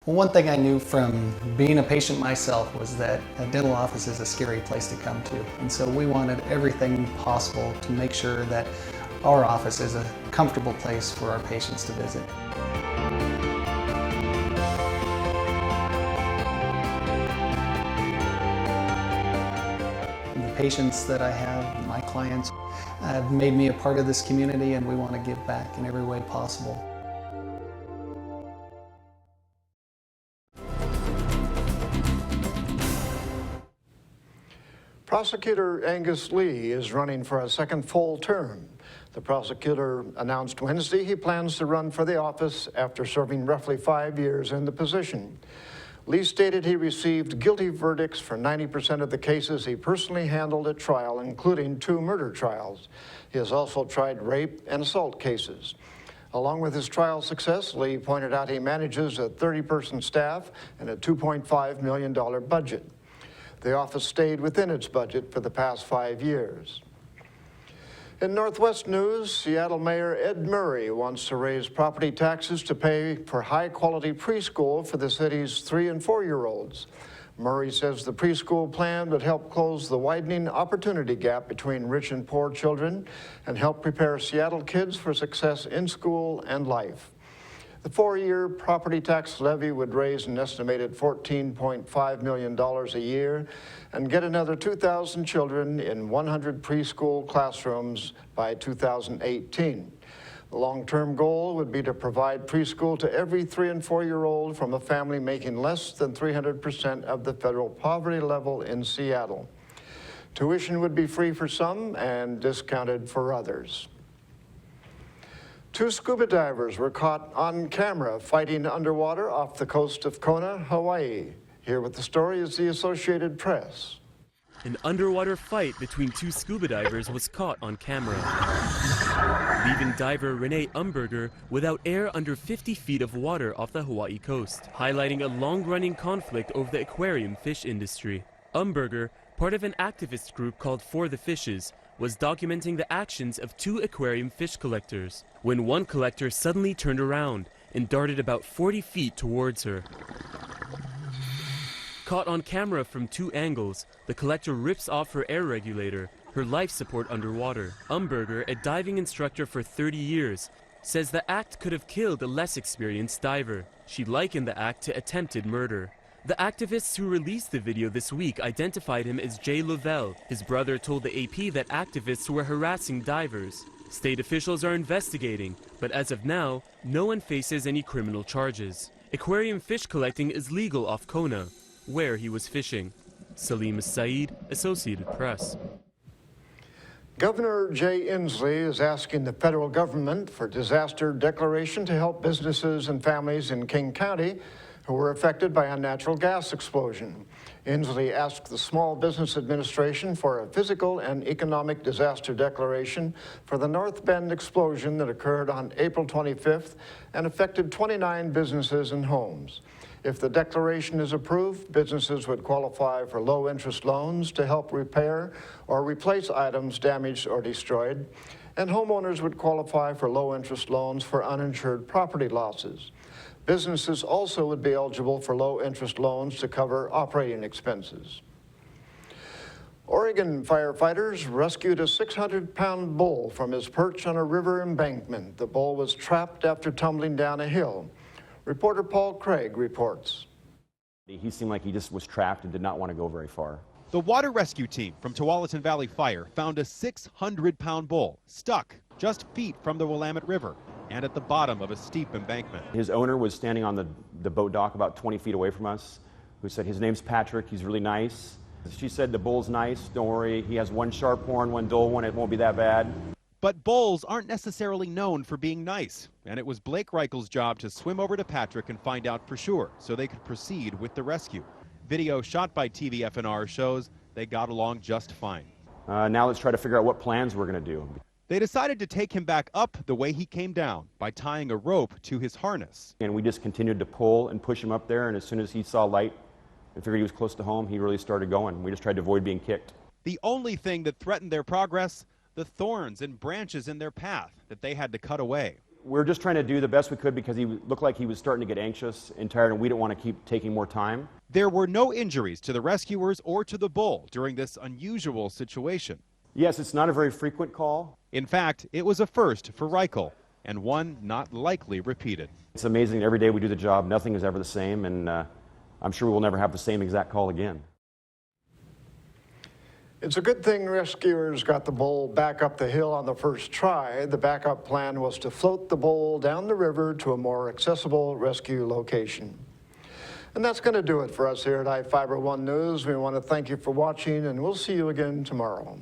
Well, one thing I knew from being a patient myself was that a dental office is a scary place to come to. And so we wanted everything possible to make sure that our office is a comfortable place for our patients to visit. The patients that I have, my clients, have made me a part of this community, and we want to give back in every way possible. Prosecutor Angus Lee is running for a second full term. The prosecutor announced Wednesday he plans to run for the office after serving roughly 5 years in the position. Lee stated he received guilty verdicts for 90% of the cases he personally handled at trial, including 2 murder trials. He has also tried rape and assault cases. Along with his trial success, Lee pointed out he manages a 30-person staff and a $2.5 million budget. The office stayed within its budget for the past 5 years. In Northwest news, Seattle Mayor Ed Murray wants to raise property taxes to pay for high-quality preschool for the city's 3- and 4-year-olds. Murray says the preschool plan would help close the widening opportunity gap between rich and poor children and help prepare Seattle kids for success in school and life. The 4-year property tax levy would raise an estimated $14.5 million a year and get another 2,000 children in 100 preschool classrooms by 2018. The long-term goal would be to provide preschool to every 3- and 4-year-old from a family making less than 300% of the federal poverty level in Seattle. Tuition would be free for some and discounted for others. 2 scuba divers were caught on camera fighting underwater off the coast of Kona, Hawaii. Here with the story is the Associated Press. An underwater fight between 2 scuba divers was caught on camera, leaving diver Renee Umberger without air under 50 feet of water off the Hawaii coast, highlighting a long-running conflict over the aquarium fish industry. Umberger, part of an activist group called For the Fishes, was documenting the actions of 2 aquarium fish collectors, when one collector suddenly turned around and darted about 40 feet towards her. Caught on camera from 2 angles, the collector rips off her air regulator, her life support underwater. Umberger, a diving instructor for 30 years, says the act could have killed a less experienced diver. She likened the act to attempted murder. The activists who released the video this week identified him as Jay Lovell. His brother told the AP that activists were harassing divers. State officials are investigating, but as of now, no one faces any criminal charges. Aquarium fish collecting is legal off Kona, where he was fishing. Salim Saeed, Associated Press. Governor Jay Inslee is asking the federal government for disaster declaration to help businesses and families in King County who were affected by a natural gas explosion. Inslee asked the Small Business Administration for a physical and economic disaster declaration for the North Bend explosion that occurred on April 25th and affected 29 businesses and homes. If the declaration is approved, businesses would qualify for low-interest loans to help repair or replace items damaged or destroyed, and homeowners would qualify for low-interest loans for uninsured property losses. Businesses also would be eligible for low-interest loans to cover operating expenses. Oregon firefighters rescued a 600-pound bull from his perch on a river embankment. The bull was trapped after tumbling down a hill. Reporter Paul Craig reports. He seemed like he just was trapped and did not want to go very far. The water rescue team from Tualatin Valley Fire found a 600-pound bull stuck just feet from the Willamette River and at the bottom of a steep embankment. His owner was standing on the boat dock about 20 feet away from us, who said his name's Patrick, he's really nice. She said the bull's nice, don't worry, he has 1 sharp horn, 1 dull one, it won't be that bad. But bulls aren't necessarily known for being nice, and it was Blake Reichel's job to swim over to Patrick and find out for sure so they could proceed with the rescue. Video shot by TVFNR shows they got along just fine. Now let's try to figure out what plans we're going to do. They decided to take him back up the way he came down, by tying a rope to his harness. And we just continued to pull and push him up there, and as soon as he saw light and figured he was close to home, he really started going. We just tried to avoid being kicked. The only thing that threatened their progress, the thorns and branches in their path that they had to cut away. We're just trying to do the best we could because he looked like he was starting to get anxious and tired, and we didn't want to keep taking more time. There were no injuries to the rescuers or to the bull during this unusual situation. Yes, it's not a very frequent call. In fact, it was a first for Reichel, and one not likely repeated. It's amazing. Every day we do the job, nothing is ever the same, and I'm sure we will never have the same exact call again. It's a good thing rescuers got the bull back up the hill on the first try. The backup plan was to float the bull down the river to a more accessible rescue location. And that's going to do it for us here at iFIBER 1 News. We want to thank you for watching, and we'll see you again tomorrow.